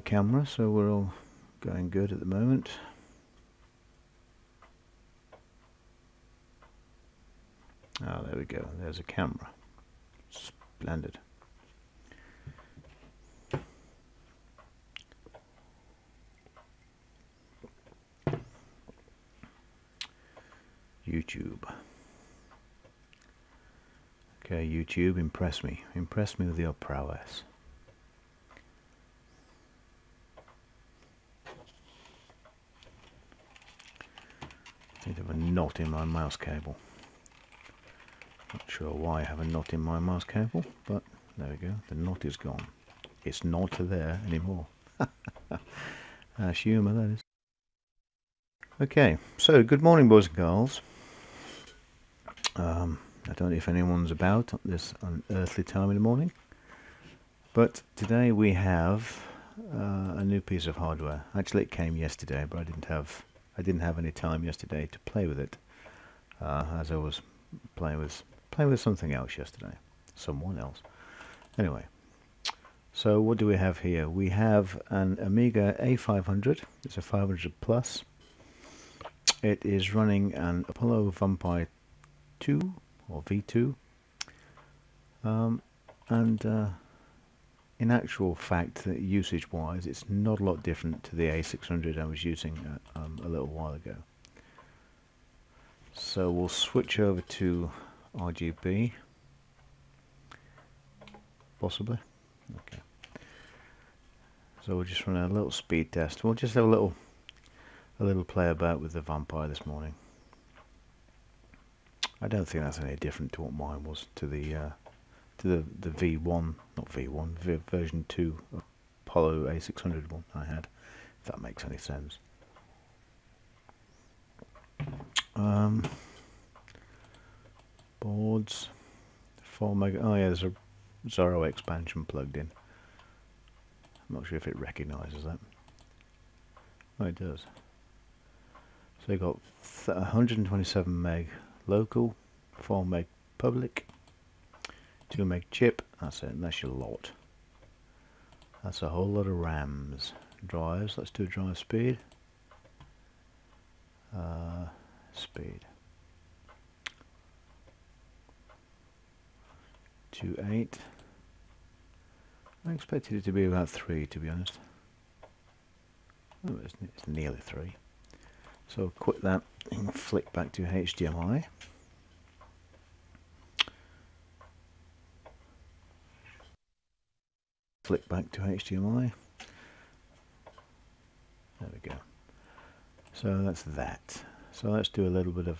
camera, so we're all going good at the moment. Oh, there we go. There's a camera. Splendid. YouTube. Okay, YouTube, impress me. Impress me with your prowess. I think I have a knot in my mouse cable. Not sure why I have a knot in my mouse cable, but there we go. The knot is gone. It's not there anymore. Humour, that is. Okay, so good morning, boys and girls. I don't know if anyone's about at this unearthly time in the morning, but today we have a new piece of hardware. Actually, it came yesterday, but I didn't have any time yesterday to play with it, as I was playing with something else yesterday, someone else. Anyway, so what do we have here? We have an Amiga A500. It's a 500 plus. It is running an Apollo Vampire 2 or V2, and in actual fact, usage wise, it's not a lot different to the A600 I was using a little while ago. So we'll switch over to RGB, possibly. Okay, so we'll just run a little speed test. We'll just have a little play about with the Vampire this morning. I don't think that's any different to what mine was to the V1, not V1, version 2 Apollo A600 one I had, if that makes any sense. Boards, 4 mega. Oh yeah, there's a Zorro expansion plugged in. I'm not sure if it recognises that. Oh, it does. So you got 127 meg local, 4 meg public, 2 meg chip. That's it. That's your lot. That's a whole lot of RAMs. Drives. Let's do drive speed. Speed 2.8. I expected it to be about 3, to be honest. Oh, it's nearly 3. So quit that and flick back to HDMI. Flick back to HDMI. There we go. So that's that. So let's do a little bit of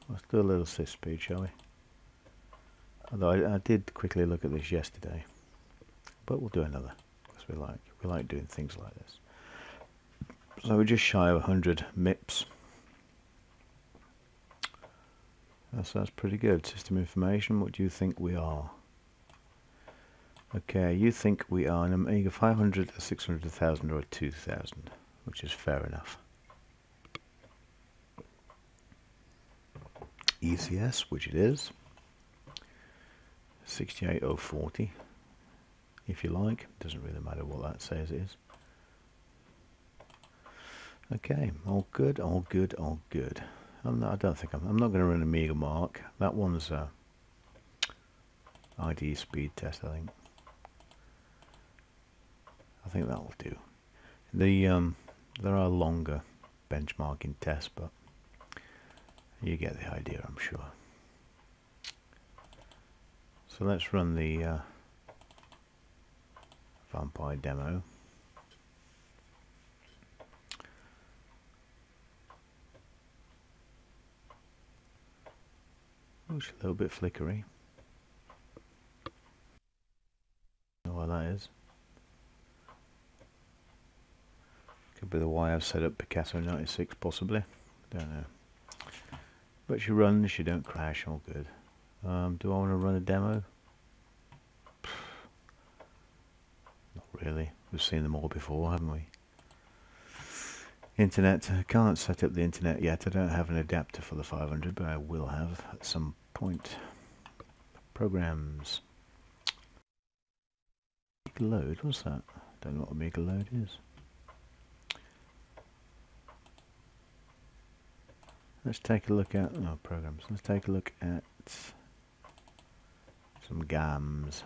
let's do a little sys speed, shall we? Although I did quickly look at this yesterday, but we'll do another because we like doing things like this. So we're just shy of 100 MIPS. That's pretty good. System information. What do you think we are? Okay, you think we are an Amiga 500, a 600, 1000, or a 2000, which is fair enough. ECS, which it is. 68040, if you like. Doesn't really matter what that says it is. Okay, all good, all good, all good. I'm not going to run Amiga Mark. That one's ID speed test, I think. I think that'll do. There are longer benchmarking tests, but you get the idea, I'm sure. So let's run the Vampire demo. Oh, it's a little bit flickery. Know what that is? Could be the way I've set up Picasso 96, possibly. Don't know. But she runs, she don't crash, all good. Do I want to run a demo? Not really. We've seen them all before, haven't we? Internet. I can't set up the internet yet. I don't have an adapter for the 500, but I will have at some point. Programs. Amiga load. What's that? Don't know what Amiga load is. let's take a look at programs. Let's take a look at some games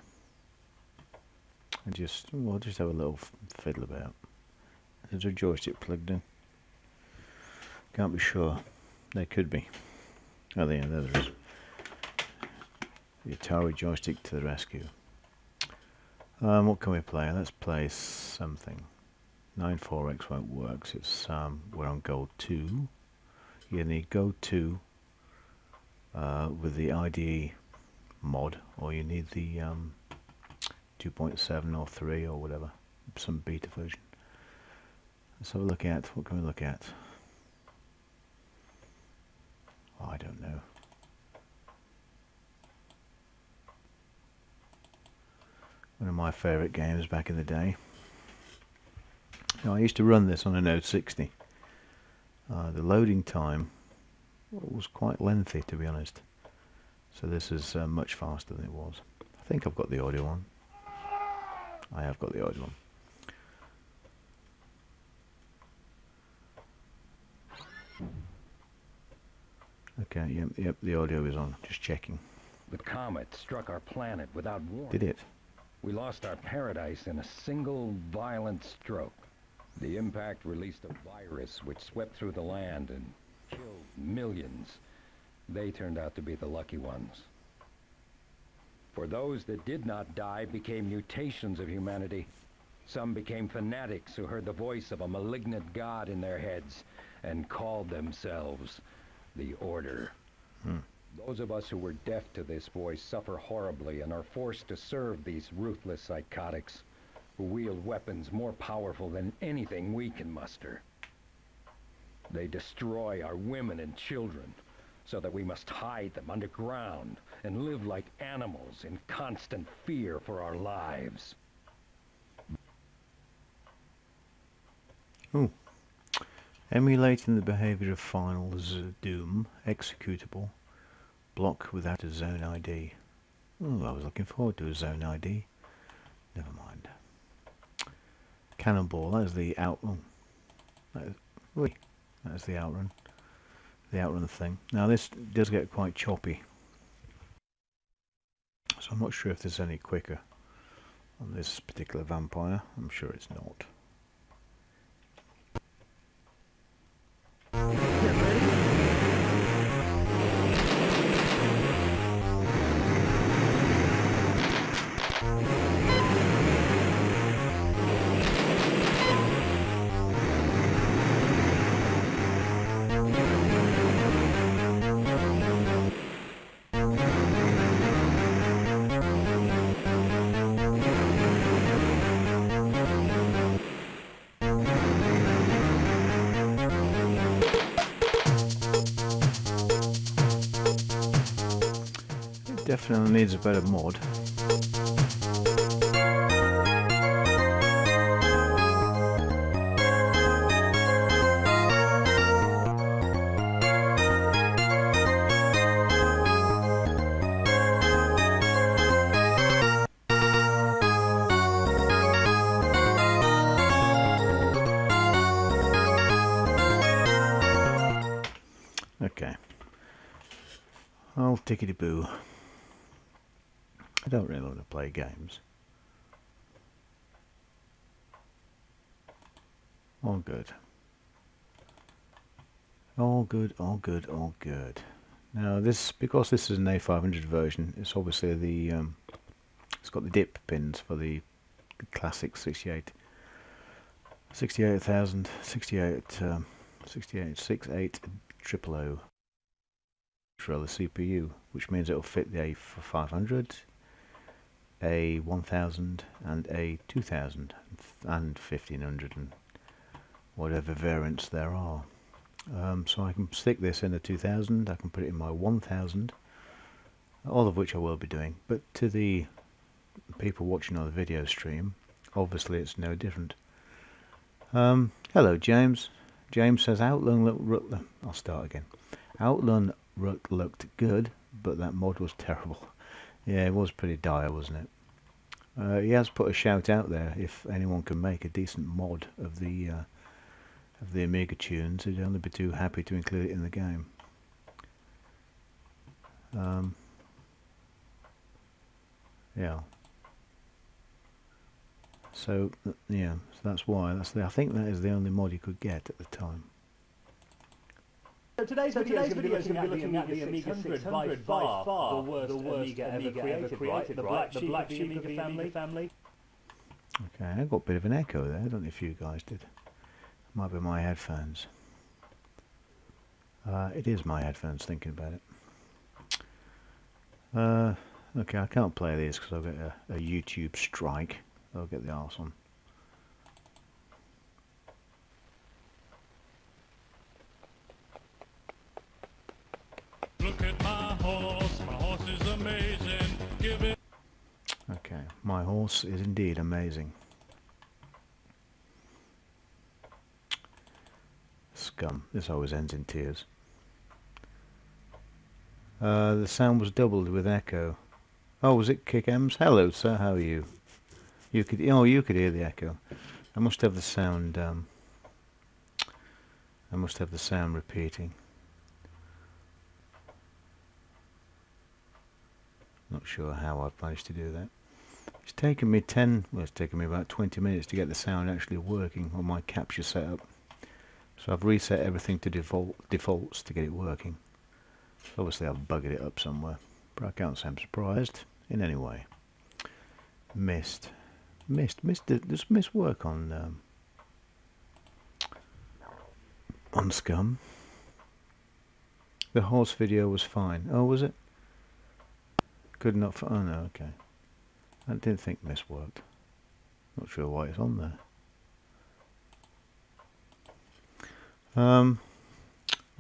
and we'll just have a little fiddle about. Is there a joystick plugged in? Can't be sure. There could be. Oh, yeah, there is. The Atari joystick to the rescue. What can we play? Let's play something. 94X won't work, so it's we're on Gold 2. You need Gold 2 with the IDE mod, or you need the 2.7 or 3 or whatever, some beta version. Let's have a look at, what can we look at? Oh, I don't know. One of my favourite games back in the day. Now, I used to run this on a Node 60. The loading time was quite lengthy, to be honest. So this is much faster than it was. I think I've got the audio on. I have got the audio on. Okay, yep, the audio is on. Just checking. The comet struck our planet without warning. Did it? We lost our paradise in a single violent stroke. The impact released a virus which swept through the land and killed millions. They turned out to be the lucky ones. For those that did not die became mutations of humanity. Some became fanatics who heard the voice of a malignant god in their heads and called themselves the Order. Those of us who were deaf to this voice suffer horribly and are forced to serve these ruthless psychotics who wield weapons more powerful than anything we can muster. They destroy our women and children so that we must hide them underground and live like animals in constant fear for our lives. Ooh. Emulating the behavior of finals Doom executable. Block without a zone ID. Oh, I was looking forward to a zone ID. Never mind. Cannonball, that's the outrun. That's the outrun. The outrun thing. Now this does get quite choppy. So I'm not sure if there's any quicker on this particular vampire. I'm sure it's not. Definitely needs a better mod. Okay. Oh, tickety-boo. I don't really want to play games. All good. All good, all good, all good. Now this, because this is an A500 version, it's obviously the it's got the dip pins for the classic 68 68,000 68 000 for the CPU, which means it'll fit the A500, a 1000 and a 2000 and 1500 and whatever variants there are. So I can stick this in a 2000, I can put it in my 1000, all of which I will be doing, but to the people watching on the video stream, obviously it's no different. Hello James. James says Outrun I'll start again. Outrun looked good, but that mod was terrible. Yeah, it was pretty dire, wasn't it? He has put a shout out there if anyone can make a decent mod of the Amiga tunes. He'd only be too happy to include it in the game. Yeah. So yeah, so that's why. I think that is the only mod you could get at the time. So today's video is going to be looking at the Amiga 600, by far the worst Amiga ever created, right? The black sheep of the Amiga family. Okay, I got a bit of an echo there. I don't know if you guys did. Might be my headphones. It is my headphones, thinking about it. Okay, I can't play these because I'll get a YouTube strike. I'll get the arse on. Look at my horse is amazing. Give it. Okay, my horse is indeed amazing. Scum. This always ends in tears. The sound was doubled with echo. Oh, was it Kick M's? Hello, sir. How are you? You could. Oh, you could hear the echo. I must have the sound. I must have the sound repeating. Not sure how I've managed to do that. It's taken me it's taken me about 20 minutes to get the sound actually working on my capture setup. So I've reset everything to defaults to get it working. So obviously I've buggered it up somewhere, but I can't say I'm surprised in any way. Mist. Does Mist work on Scum? The horse video was fine. Oh, was it? Good enough. Oh no, okay. I didn't think Mist worked. Not sure why it's on there.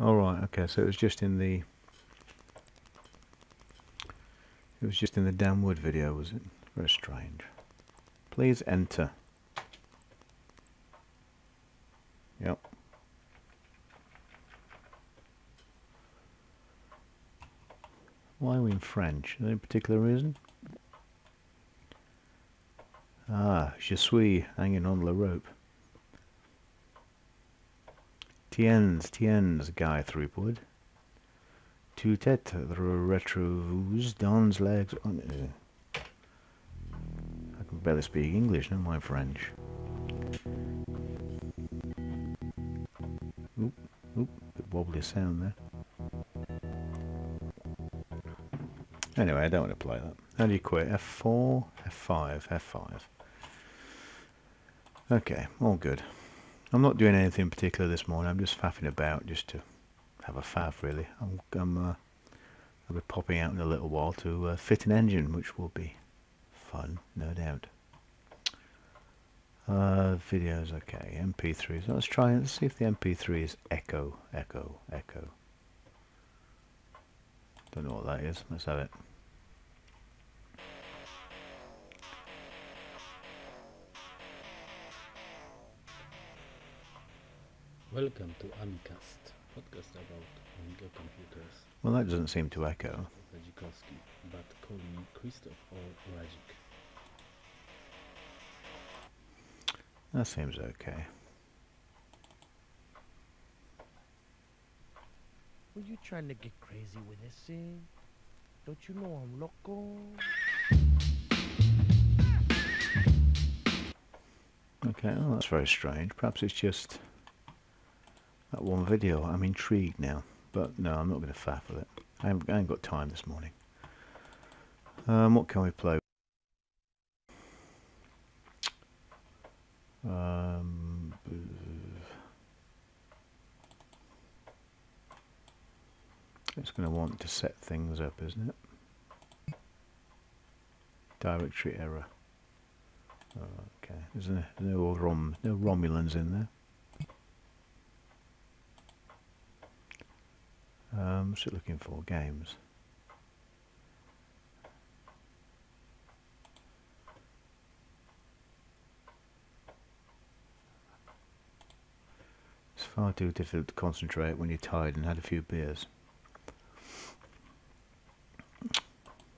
Alright, okay, so it was just in the Dan Wood video, was it? Very strange. Please enter. Yep. Why are we in French? Is there any particular reason? Ah, je suis hanging on the rope. Tiens, Guy Threepwood. Tu têtes retrouvées dans legs. I can barely speak English, never mind French. Oop, bit wobbly sound there. Anyway, I don't want to play that. How do you quit? F4, F5, F5. Okay, all good. I'm not doing anything particular this morning. I'm just faffing about, just to have a faff, really. I'll be popping out in a little while to fit an engine, which will be fun, no doubt. Videos, okay. MP3s. Let's see if the MP3 is echo. Don't know what that is. Let's have it. Welcome to Amicast, podcast about Amiga computers. Well, that doesn't seem to echo. Radzikowski, but call me Christoph or Radzik. That seems okay. Were you trying to get crazy with this thing? Don't you know I'm loco? Okay, oh, that's very strange. Perhaps it's just that one video. I'm intrigued now, but no, I'm not going to faff with it. I ain't got time this morning. What can we play? It's going to want to set things up, isn't it? Directory error. Okay, there's no Romulans in there. What's it looking for? Games. It's far too difficult to concentrate when you're tired and had a few beers.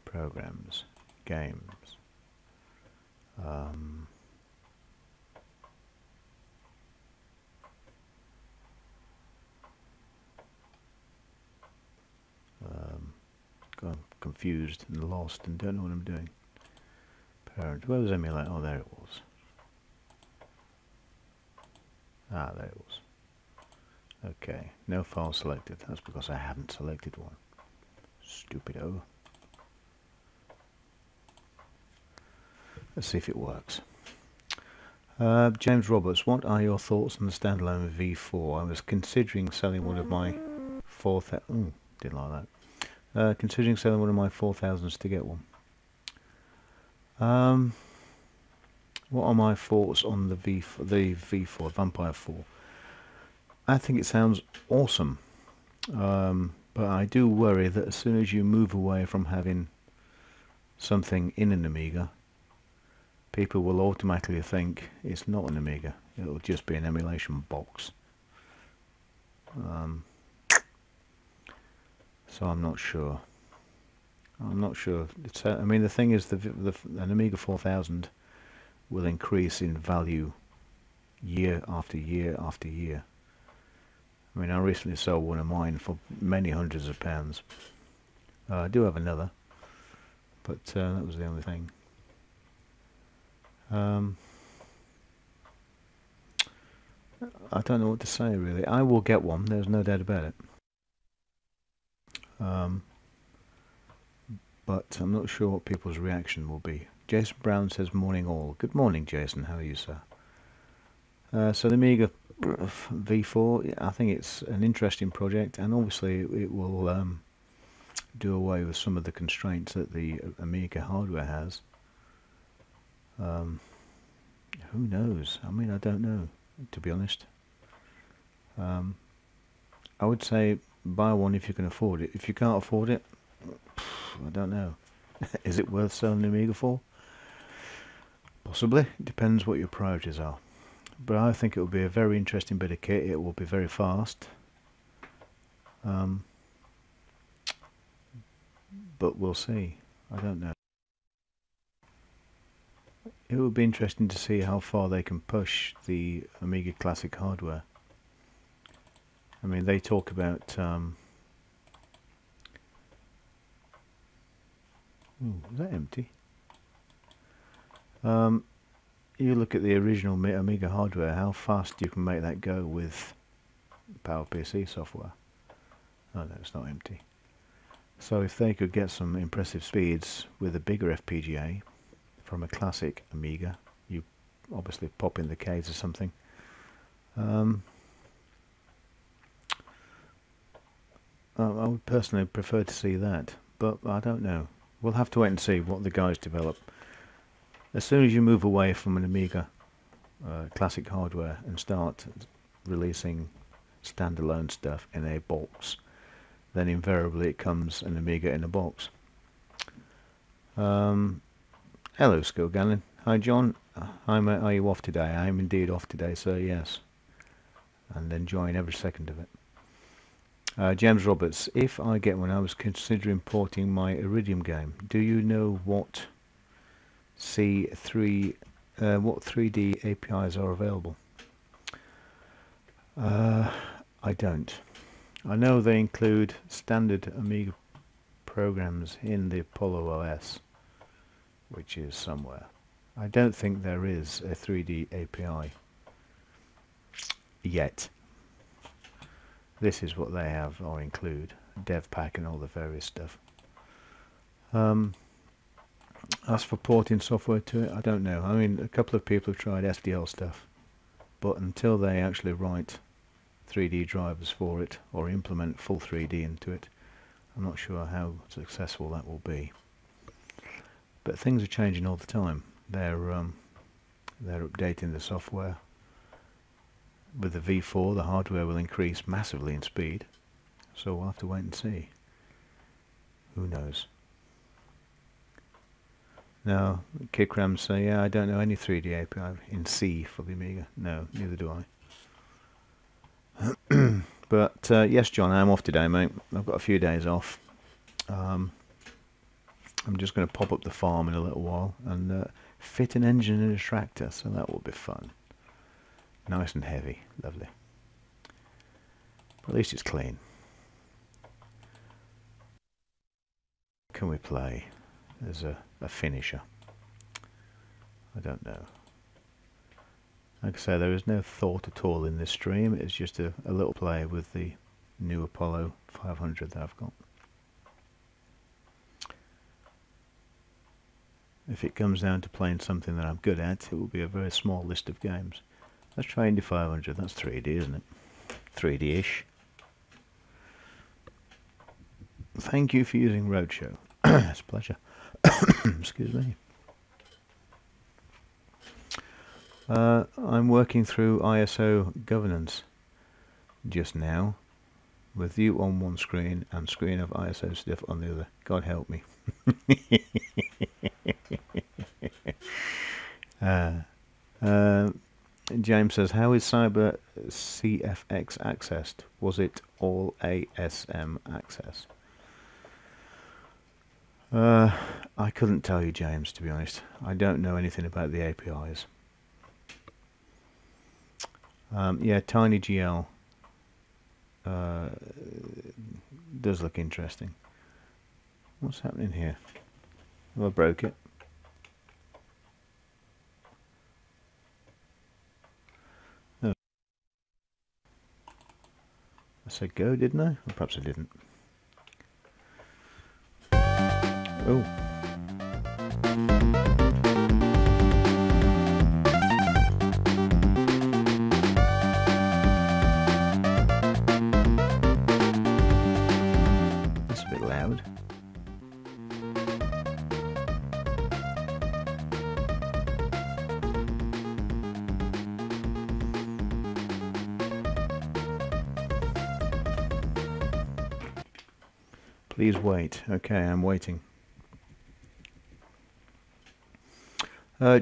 Programs. Games. confused and lost and don't know what I'm doing. Parent, where was emulator? Oh, there it was. Ah, there it was. Okay, no file selected. That's because I haven't selected one. Stupido. Let's see if it works. James Roberts, what are your thoughts on the standalone V4? I was considering selling one of my 4,000. Didn't like that. Considering selling one of my 4,000s to get one. What are my thoughts on the V4 Vampire 4? I think it sounds awesome, but I do worry that as soon as you move away from having something in an Amiga, people will automatically think it's not an Amiga. It'll just be an emulation box. So I'm not sure. It's, I mean, the thing is, an Amiga 4000 will increase in value year after year after year. I mean, I recently sold one of mine for many hundreds of pounds. I do have another, but that was the only thing. I don't know what to say, really. I will get one, there's no doubt about it. But I'm not sure what people's reaction will be. Jason Brown says, morning all. Good morning, Jason. How are you, sir? So the Amiga V4, I think it's an interesting project, and obviously it will do away with some of the constraints that the Amiga hardware has. Who knows? I mean, I don't know, to be honest. I would say buy one if you can afford it. If you can't afford it, I don't know. Is it worth selling the Amiga for? Possibly. It depends what your priorities are. But I think it will be a very interesting bit of kit. It will be very fast. But we'll see. I don't know. It would be interesting to see how far they can push the Amiga Classic hardware. I mean, they talk about... Ooh, is that empty? You look at the original Amiga hardware, how fast you can make that go with PowerPC software. Oh no, it's not empty. So if they could get some impressive speeds with a bigger FPGA from a classic Amiga, you obviously pop in the Ks or something. I would personally prefer to see that, but I don't know. We'll have to wait and see what the guys develop. As soon as you move away from an Amiga classic hardware and start releasing standalone stuff in a box, then invariably it comes an Amiga in a box. Hello, Skilgannon. Hi, John. Are you off today? I am indeed off today, sir, yes. And enjoying every second of it. James Roberts, if I get one, I was considering porting my Iridium game. Do you know what what 3D APIs are available? I don't. I know they include standard Amiga programs in the Apollo OS, which is somewhere. I don't think there is a 3D API yet. This is what they have or include, dev pack and all the various stuff. As for porting software to it, I don't know. I mean, a couple of people have tried SDL stuff, but until they actually write 3D drivers for it or implement full 3D into it, I'm not sure how successful that will be. But things are changing all the time. They're updating the software. With the V4, the hardware will increase massively in speed, so we'll have to wait and see. Who knows? Now, Kikram say, yeah, I don't know any 3D API in C for the Amiga. No, neither do I. But yes, John, I'm off today, mate. I've got a few days off. I'm just going to pop up the farm in a little while and fit an engine in a tractor, so that will be fun. Nice and heavy, lovely. But at least it's clean. can we play as a finisher? I don't know. Like I say, there is no thought at all in this stream. It's just a little play with the new Apollo 500 that I've got. If it comes down to playing something that I'm good at, it will be a very small list of games. Let's try Indy 500. That's 3D, isn't it? 3D-ish. Thank you for using Roadshow. It's a pleasure. Excuse me. I'm working through ISO governance just now, with you on one screen and screen of ISO stuff on the other. God help me. James says, how is Cyber CFX accessed? Was it all ASM access? I couldn't tell you, James, to be honest. I don't know anything about the APIs. Yeah, TinyGL does look interesting. What's happening here? Oh, I broke it. Oh. I said go, didn't I? Or perhaps I didn't. Oh. That's a bit loud. Please wait. Okay, I'm waiting.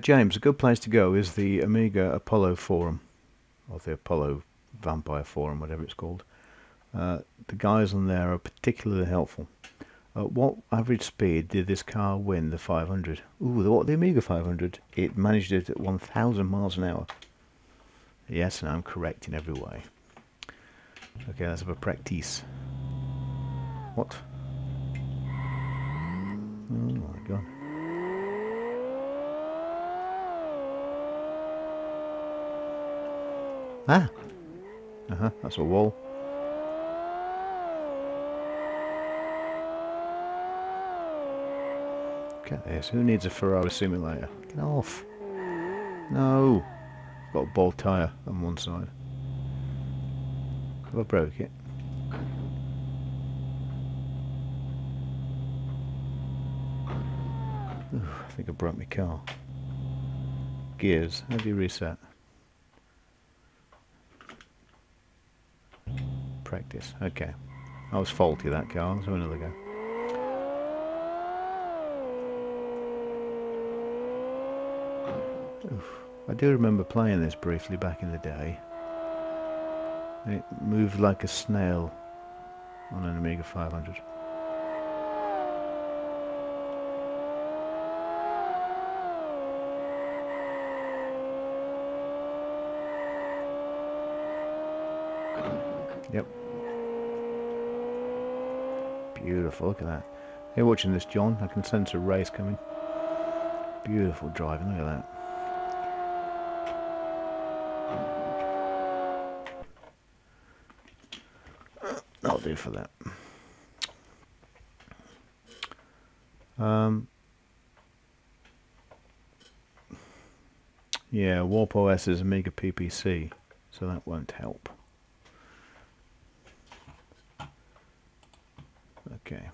James, a good place to go is the Amiga Apollo forum, or the Apollo Vampire forum, whatever it's called. The guys on there are particularly helpful. What average speed did this car win the 500? Ooh, what, the Amiga 500? It managed it at 1,000 miles an hour. Yes, and I'm correct in every way. Okay, let's have a practice. What? Oh my god. Ah! That's a wall. Look at this. Who needs a Ferrari simulator? Get off! No! Got a bald tyre on one side. Have I broke it? Ooh, I think I broke my car. Gears. How do you reset? Practice. Okay. I was faulty, that car. Let's have another go. Oof. I do remember playing this briefly back in the day. It moved like a snail on an Amiga 500. Yep. Beautiful, look at that. You're watching this, John. I can sense a race coming. Beautiful driving, look at that. That'll do for that. Yeah, Warp OS is Amiga PPC, so that won't help. Okay,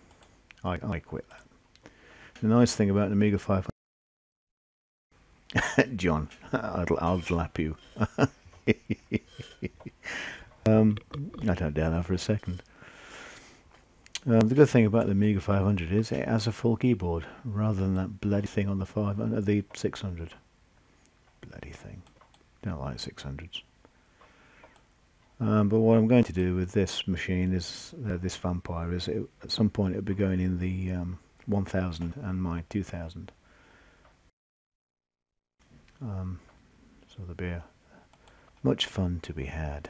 I quit that. The nice thing about an Amiga 500, John, I'll lap you. I don't doubt that for a second. The good thing about the Amiga 500 is it has a full keyboard rather than that bloody thing on the 600. Bloody thing. Don't like 600s. But what I'm going to do with this machine is, this Vampire, is at some point it'll be going in the 1000 and my 2000. So there'll be much fun to be had.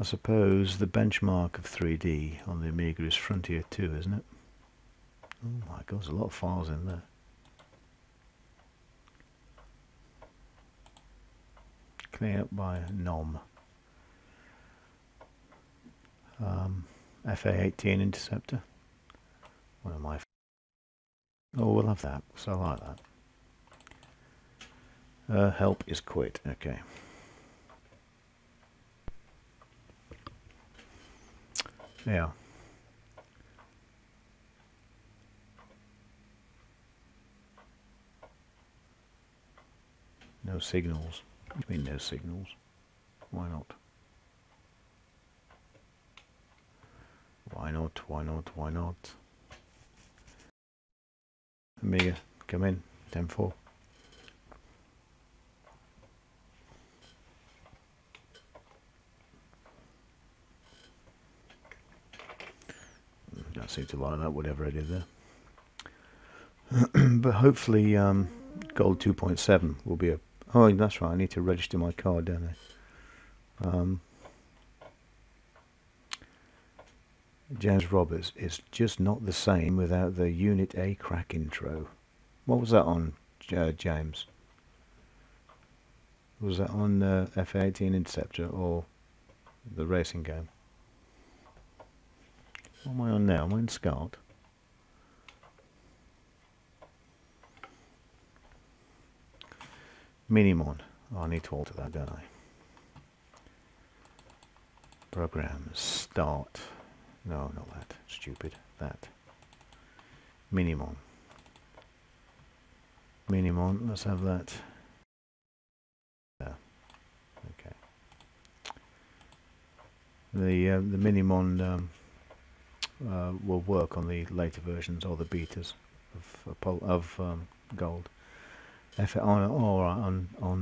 I suppose the benchmark of 3D on the Amiga is Frontier 2, isn't it? Oh my god, there's a lot of files in there. Clean up by NOM. FA-18 Interceptor. One of my... Oh, we'll have that, so I like that. Help is quit, okay. Yeah. No signals. What do you mean no signals? Why not? Why not? Why not? Why not? Amiga, come in. 10-4. Don't seem to like that, whatever I did there. But hopefully Gold 2.7 will be a... Oh, that's right, I need to register my card, don't I? James Roberts is just not the same without the Unit A crack intro. What was that on, James? Was that on FA-18 Interceptor or the racing game? What am I on now? Am I in SCART? Minimon. Oh, I need to alter that, don't I? Programs. Start. No, not that. Stupid. That. Minimon. Minimon. Let's have that. There. Okay. The Minimon will work on the later versions or the betas of Gold. On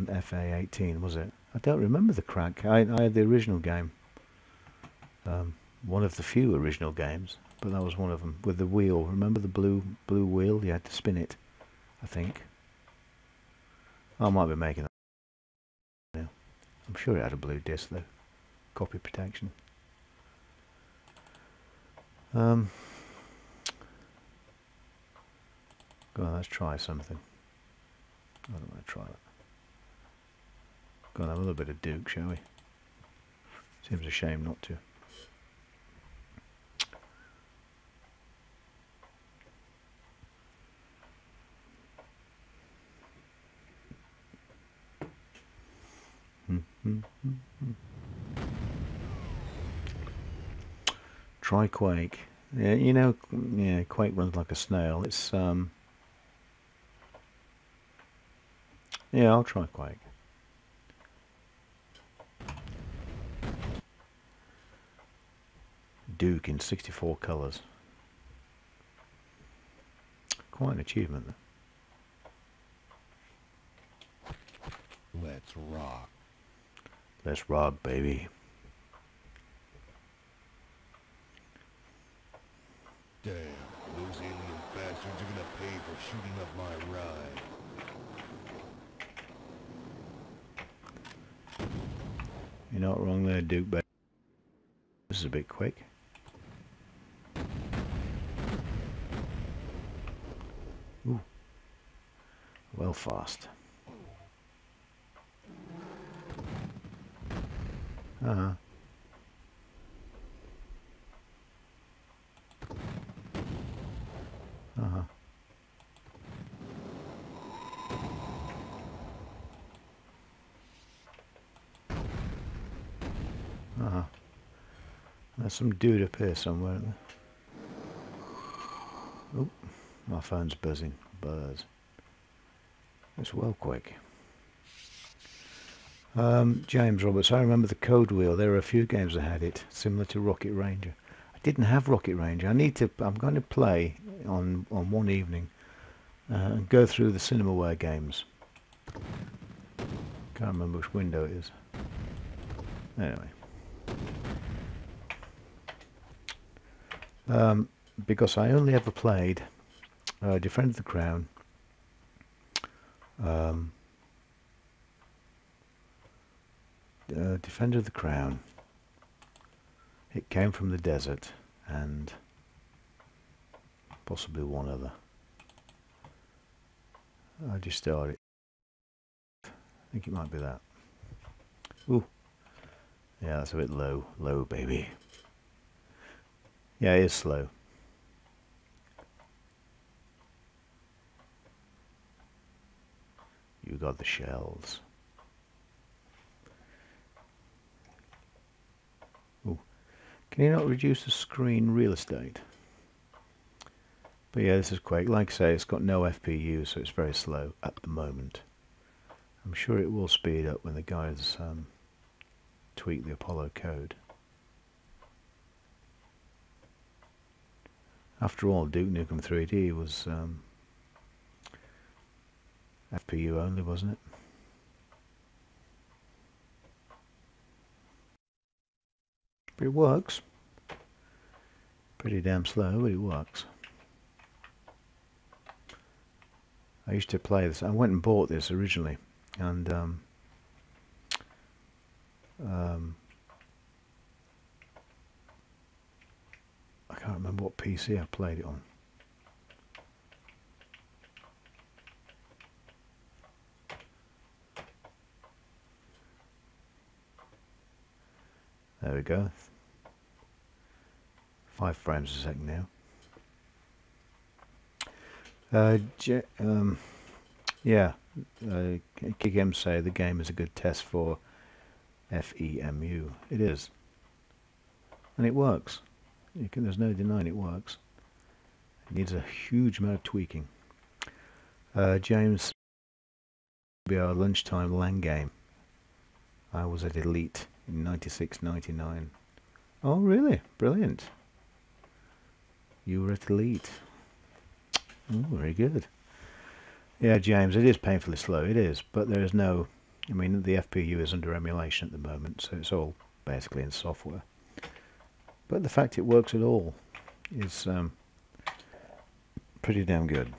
FA-18 was it? I don't remember the crack. I had the original game. One of the few original games, but that was one of them with the wheel. Remember the blue wheel? You had to spin it, I think. I might be making that. Yeah. I'm sure it had a blue disc though. Copy protection. Go on, let's try something. I don't want to try that. Go on, have a little bit of Duke, shall we? Seems a shame not to. Try Quake. Yeah, you know, yeah, Quake runs like a snail. It's yeah, I'll try Quake. Duke in 64 colours. Quite an achievement. Let's rock. Let's rock, baby. Damn, those alien bastards are gonna pay for shooting up my ride. You're not wrong there, Duke, baby. This is a bit quick. Ooh. Well fast. Uh-huh. Uh-huh. Uh-huh. There's some dude up here somewhere. Isn't there? Oh, my phone's buzzing. Buzz. It's well quick. James Roberts, I remember the Code Wheel. There were a few games that had it, similar to Rocket Ranger. I didn't have Rocket Ranger. I'm going to play on one evening and go through the Cinemaware games. Can't remember which window it is. Anyway. Because I only ever played Defender of the Crown, Defender of the Crown, It came from the desert and possibly one other. I just started. I think it might be that. Ooh. Yeah, that's a bit low. Low, baby. Yeah, it is slow. You got the shells. Ooh. Can you not reduce the screen real estate? But yeah, this is Quake. Like I say, it's got no FPU, so it's very slow at the moment. I'm sure it will speed up when the guys tweak the Apollo code. After all, Duke Nukem 3D was FPU only, wasn't it? But it works. Pretty damn slow, but it works. I used to play this. I went and bought this originally, and I can't remember what PC I played it on. There we go. 5 frames a second now. Yeah, KickM say the game is a good test for FEMU. It is, and it works. There's no denying it works. It needs a huge amount of tweaking. James, be our lunchtime LAN game. I was at Elite in 96, 99. Oh, really? Brilliant. You were at Elite. Oh, very good. Yeah, James, it is painfully slow. It is, but there is no... I mean, the FPU is under emulation at the moment, so it's all basically in software. But the fact it works at all is pretty damn good.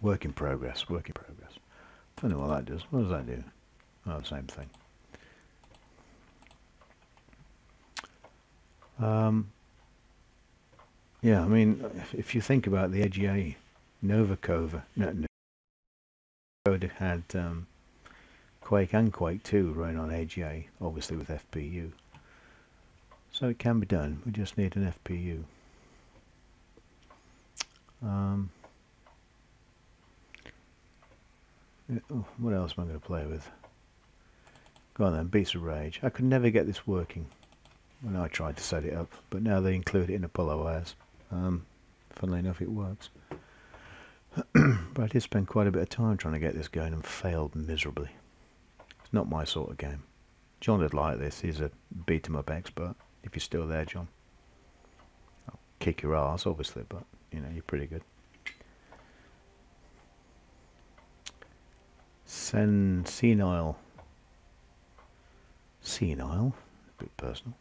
Work in progress, work in progress. I don't know what that does. What does that do? Oh, the same thing. Yeah, I mean, if you think about the AGA Nova Code had Quake and Quake 2 running on AGA, obviously with FPU. So it can be done. We just need an FPU. What else am I going to play with? Go on then, Beats of Rage. I could never get this working when I tried to set it up, but now they include it in Apollo OS. Funnily enough, it works. But I did spend quite a bit of time trying to get this going and failed miserably. It's not my sort of game. John would like this. He's a beat-em-up expert. If you're still there, John. I'll kick your ass, obviously, but, you know, you're pretty good. Senile. A bit personal.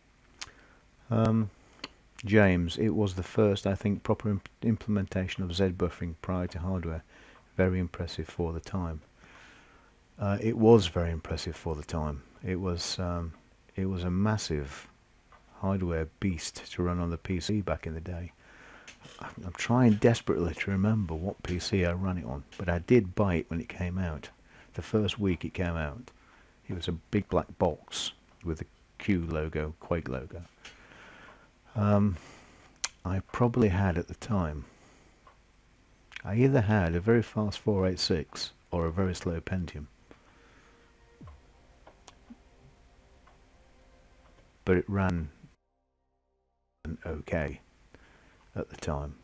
James, it was the first, I think, proper implementation of Z buffering prior to hardware. Very impressive for the time. It was very impressive for the time. It was a massive hardware beast to run on the PC back in the day. I'm trying desperately to remember what PC I ran it on, but I did buy it when it came out. The first week it came out, it was a big black box with the Q logo, Quake logo. I probably had at the time, I either had a very fast 486 or a very slow Pentium. But it ran okay at the time.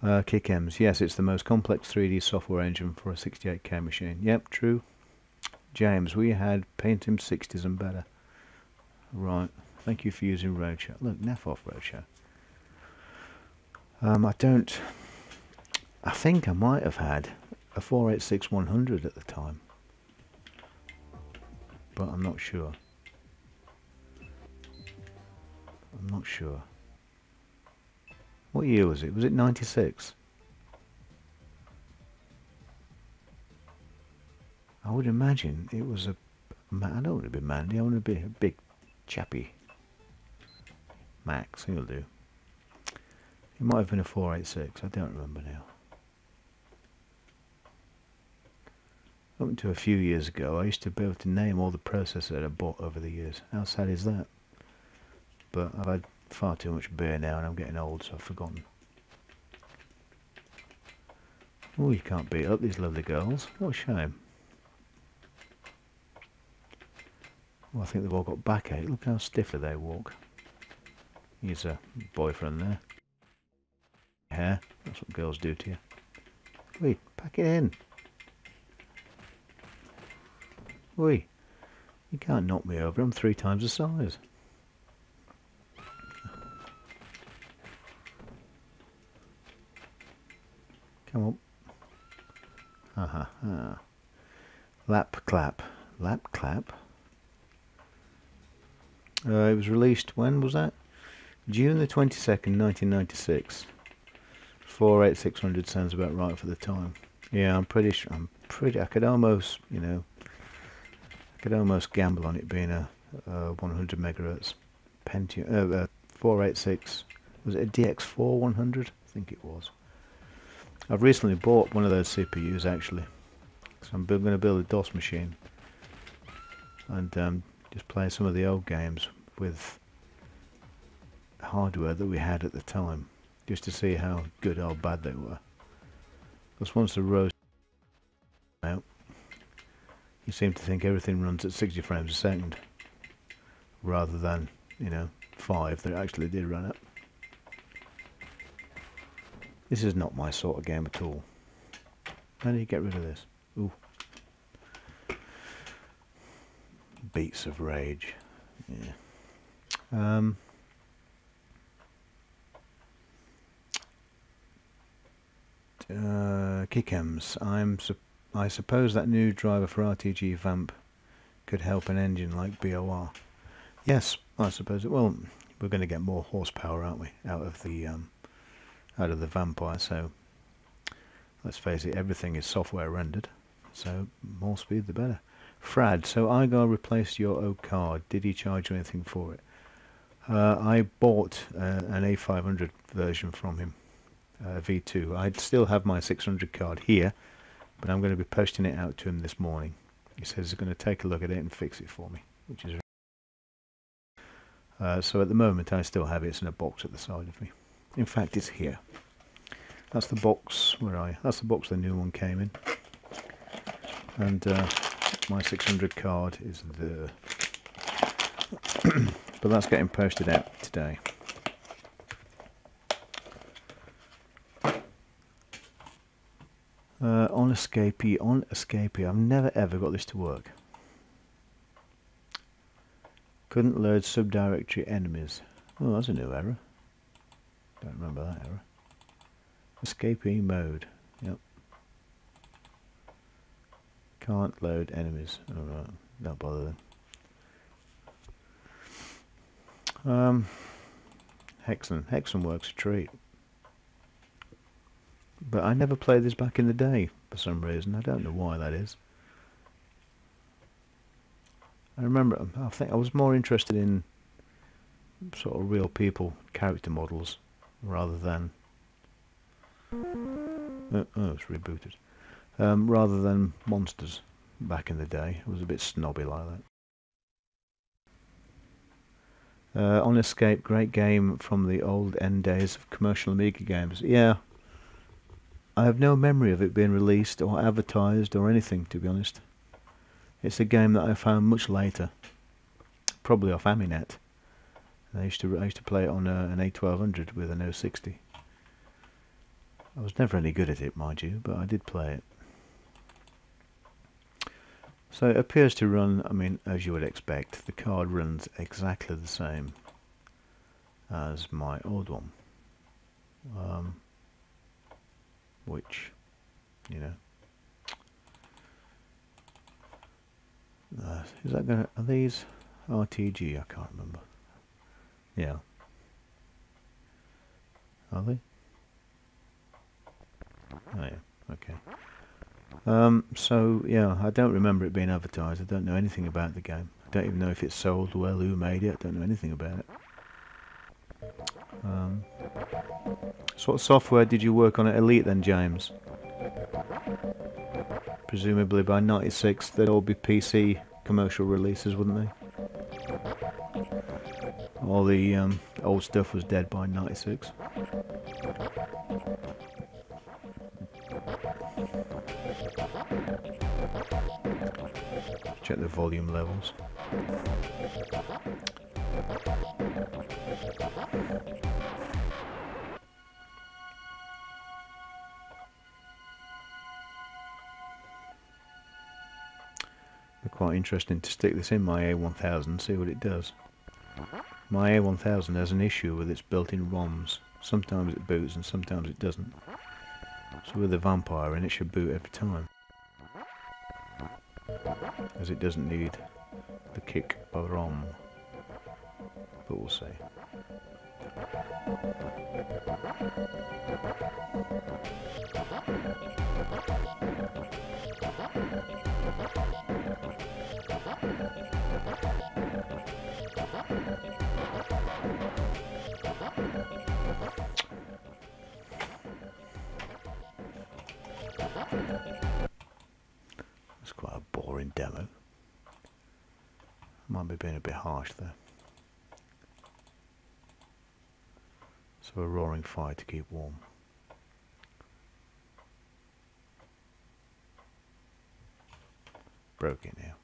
KickEms, yes, it's the most complex 3D software engine for a 68K machine. Yep, true. James, we had Pentium 60s and better. Right, thank you for using Roadshow. Look, naff off Roadshow. I think I might have had a 486-100 at the time, but I'm not sure. What year was it? Was it 96? I would imagine it was I don't want to be Mandy, I want to be a big Chappie. Max, he'll do. It might have been a 486, I don't remember now. Up until a few years ago, I used to be able to name all the processors that I bought over the years. How sad is that? But I've had far too much beer now and I'm getting old, so I've forgotten. Oh, you can't beat up these lovely girls. What a shame. Well, I think they've all got backache. Look how stiffly they walk. Here's a boyfriend there. Hair. That's what girls do to you. Wait, pack it in. Wait, you can't knock me over. I'm 3 times the size. Come on. Ha ha ha. Lap clap. Lap clap. It was released, when was that? June the 22nd, 1996. 48600 sounds about right for the time. Yeah, I'm pretty sure. I could almost, you know, I could almost gamble on it being a 100 megahertz Pentium 486. Was it a DX4 100? I think it was. I've recently bought one of those CPUs actually. So I'm going to build a DOS machine and just play some of the old games with hardware that we had at the time, just to see how good or bad they were. Because once the rows out, you seem to think everything runs at 60 frames a second, rather than, you know, 5 that actually did run at. This is not my sort of game at all. How do you get rid of this? Ooh. Beats of rage. Yeah. Kickems. I suppose that new driver for RTG Vamp could help an engine like BOR. Yes, I suppose it will. We're going to get more horsepower, aren't we, out of the Vampire? So let's face it, everything is software rendered, so more speed the better. Frad, so Igar replaced your old card. Did he charge you anything for it? I bought an A500 version from him, V2. I still have my 600 card here, but I'm going to be posting it out to him this morning. He says he's going to take a look at it and fix it for me, which is so at the moment I still have it. It's in a box at the side of me. In fact, it's here. That's the box that's the box the new one came in, and my 600 card is there. But that's getting posted out today. On escapee. I've never ever got this to work. Couldn't load subdirectory enemies. Oh, that's a new error. Don't remember that error. Escapee mode. Yep. Can't load enemies. Alright, don't bother then. Hexen works a treat. But I never played this back in the day for some reason. I don't know why that is. I remember, I think I was more interested in sort of real people character models rather than it's rebooted. Rather than monsters back in the day. I was a bit snobby like that. On Escape, great game from the old end days of commercial Amiga games. Yeah, I have no memory of it being released or advertised or anything, to be honest. It's a game that I found much later, probably off Aminet. I used to play it on an A1200 with an 060. I was never any good at it, mind you, but I did play it. So it appears to run, I mean, as you would expect, the card runs exactly the same as my old one. Which, you know, is that gonna, are these RTG? I can't remember. Yeah. Are they? Oh yeah, okay. So yeah, I don't remember it being advertised. I don't know anything about the game. don't even know if it's sold well, who made it, I don't know anything about it. So what software did you work on at Elite then, James? Presumably by 96 they'd all be PC commercial releases, wouldn't they? All the old stuff was dead by 96. Check the volume levels. Quite interesting to stick this in my A1000, see what it does. My A1000 has an issue with its built-in ROMs. Sometimes it boots and sometimes it doesn't. So with the Vampire in, it should boot every time, as it doesn't need the kick of ROM. But we'll see. That's quite a boring demo. Might be being a bit harsh there. So a roaring fire to keep warm. Broke it now.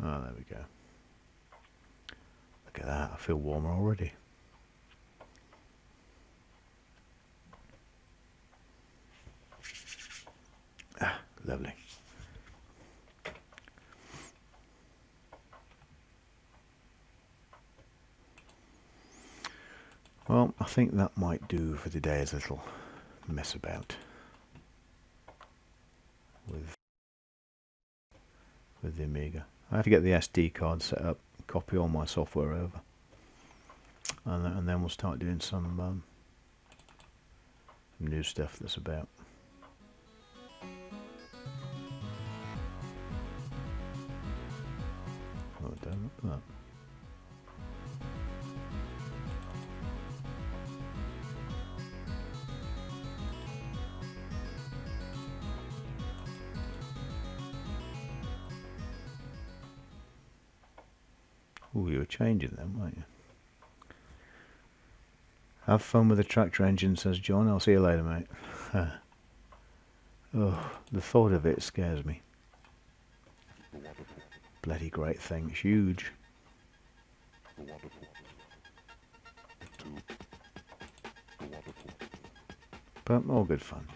Oh, there we go. Look at that, I feel warmer already. Ah, lovely. Well, I think that might do for today's little mess about with the Amiga. I have to get the SD card set up, copy all my software over, and then we'll start doing some new stuff that's about. Oh, don't look at that. Oh, you were changing them, weren't you? Have fun with the tractor engine, says John. I'll see you later, mate. Oh, the thought of it scares me. Bloody great thing. It's huge. But all good fun.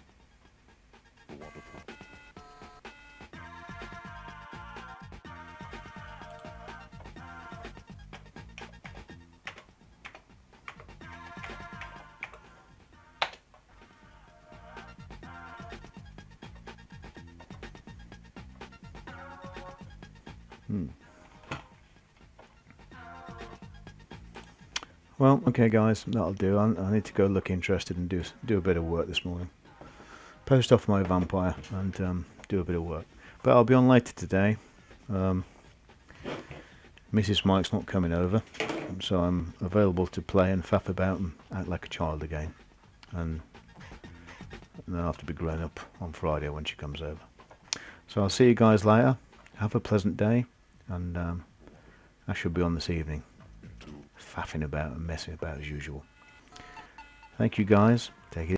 Well, okay guys, that'll do. I need to go look interested and do a bit of work this morning. Post off my Vampire and do a bit of work. But I'll be on later today. Mrs. Mike's not coming over, so I'm available to play and faff about and act like a child again. And then I'll have to be grown up on Friday when she comes over. So I'll see you guys later. Have a pleasant day, and I should be on this evening, faffing about and messing about as usual. Thank you guys. Take it.